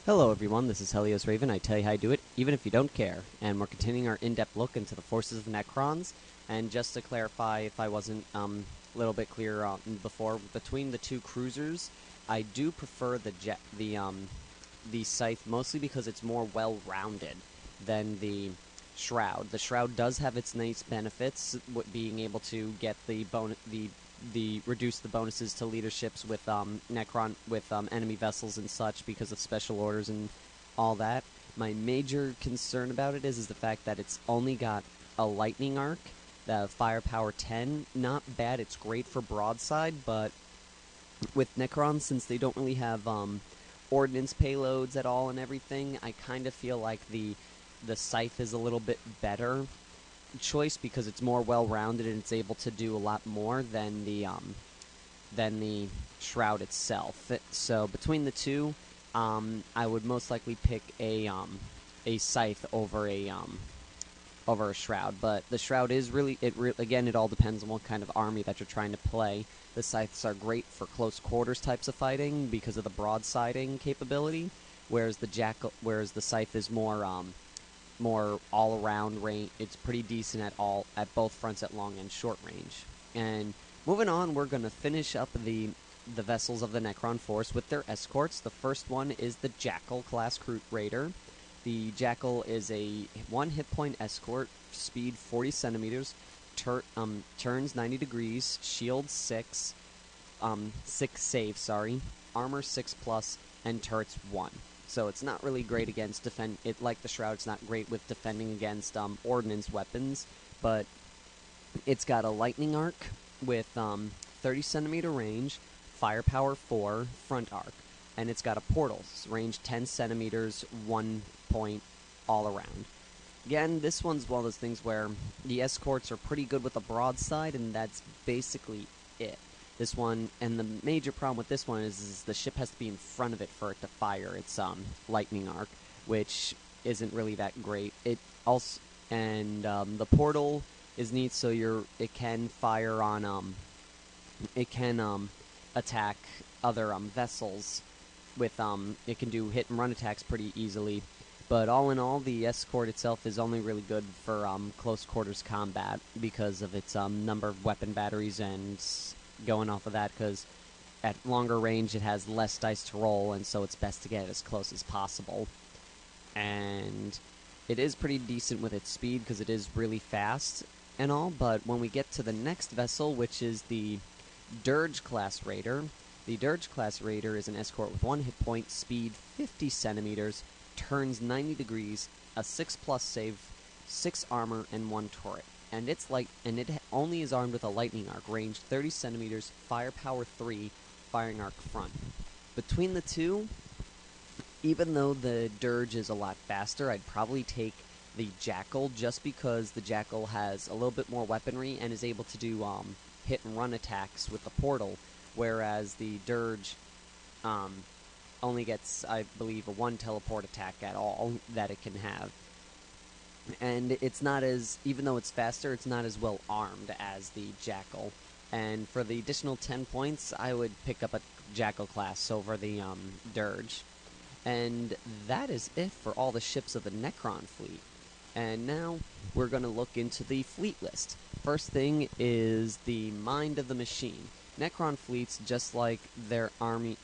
Hello everyone, this is Helios Raven. I tell you how I do it, even if you don't care. And we're continuing our in-depth look into the Forces of Necrons. And just to clarify, if I wasn't a little bit clearer before, between the two cruisers, I do prefer the Scythe mostly because it's more well-rounded than the Shroud. The Shroud does have its nice benefits, being able to get reduce the bonuses to leaderships with Necron with enemy vessels and such because of special orders and all that. My major concern about it is the fact that it's only got a lightning arc, the firepower 10. Not bad, it's great for broadside, but with Necrons, since they don't really have ordnance payloads at all and everything, I kind of feel like the Scythe is a little bit better choice because it's more well-rounded and it's able to do a lot more than the Shroud itself. So between the two, I would most likely pick a Scythe over a Shroud. But the Shroud is again, it all depends on what kind of army that you're trying to play. The Scythes are great for close quarters types of fighting because of the broadsiding capability, whereas the Scythe is more all-around range. It's pretty decent at both fronts at long and short range. And moving on, we're going to finish up the vessels of the Necron force with their escorts. The first one is the Jackal class raider. The Jackal is a 1 hit point escort, speed 40 centimeters, turns 90 degrees, shield 6, 6 save, armor 6+, and turrets 1. So it's not really great against like the Shroud, it's not great with defending against ordnance weapons, but it's got a lightning arc with 30 centimeter range, firepower 4, front arc, and it's got a portal, range 10 centimeters, 1 point all around. Again, this one's one of those things where the escorts are pretty good with the broadside, and that's basically it. This one, and the major problem with this one is the ship has to be in front of it for it to fire its lightning arc, which isn't really that great. It also, and the portal is neat, so it can fire on it can attack other vessels with it can do hit and run attacks pretty easily. But all in all, the escort itself is only really good for close quarters combat because of its number of weapon batteries, and going off of that, because at longer range it has less dice to roll, and so it's best to get it as close as possible. And it is pretty decent with its speed because it is really fast and all, but when we get to the next vessel, which is the Dirge class raider, the Dirge class raider is an escort with 1 hit point, speed 50 centimeters, turns 90 degrees, a 6+ save, 6 armor, and 1 turret. And it only is armed with a lightning arc, range 30 centimeters, firepower 3, firing arc front. Between the two, even though the Dirge is a lot faster, I'd probably take the Jackal just because the Jackal has a little bit more weaponry and is able to do hit and run attacks with the portal, whereas the Dirge only gets, I believe, a 1 teleport attack at all that it can have. And it's not as, even though it's faster, it's not as well armed as the Jackal. And for the additional 10 points, I would pick up a Jackal class over the Dirge. And that is it for all the ships of the Necron fleet. And now we're going to look into the fleet list. First thing is the Mind of the Machine. Necron fleets, just like their armies,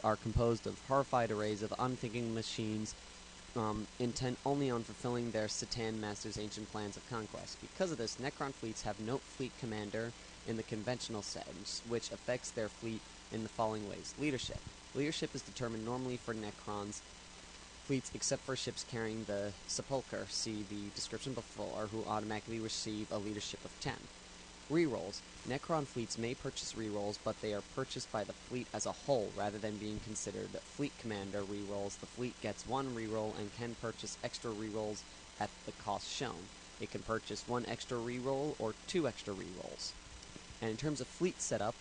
are composed of horrified arrays of unthinking machines, intent only on fulfilling their Satan Master's ancient plans of conquest. Because of this, Necron fleets have no fleet commander in the conventional sense, which affects their fleet in the following ways. Leadership. Leadership is determined normally for Necrons fleets except for ships carrying the Sepulchre, see the description before, who automatically receive a leadership of 10. Rerolls. Necron fleets may purchase rerolls, but they are purchased by the fleet as a whole rather than being considered fleet commander rerolls. The fleet gets 1 reroll and can purchase extra rerolls at the cost shown. It can purchase 1 extra reroll or 2 extra rerolls. And in terms of fleet setup,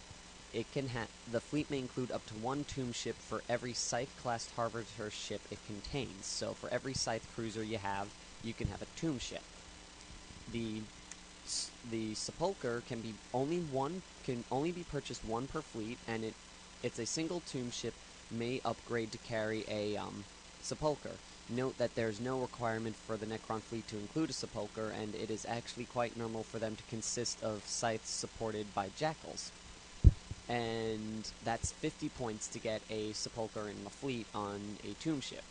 the fleet may include up to 1 tomb ship for every Scythe-class harvester ship it contains. So for every Scythe cruiser you can have a tomb ship. The Sepulchre can only be purchased 1 per fleet, and it's a single tomb ship may upgrade to carry a sepulcher. Note that there's no requirement for the Necron fleet to include a sepulcher, and it is actually quite normal for them to consist of scythes supported by jackals. And that's 50 points to get a sepulcher in the fleet on a tomb ship.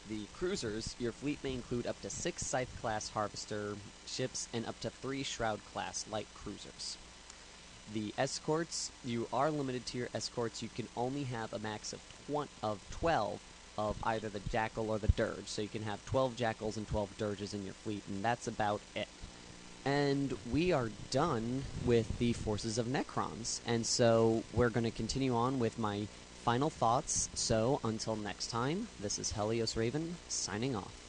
The cruisers, your fleet may include up to 6 Scythe-class Harvester ships and up to 3 Shroud-class light cruisers. The escorts, you are limited to your escorts. You can only have a max of 12 of either the Jackal or the Dirge. So you can have 12 Jackals and 12 Dirges in your fleet, and that's about it. And we are done with the Forces of Necrons. And so we're going to continue on with my final thoughts. So until next time, this is Helios Raven signing off.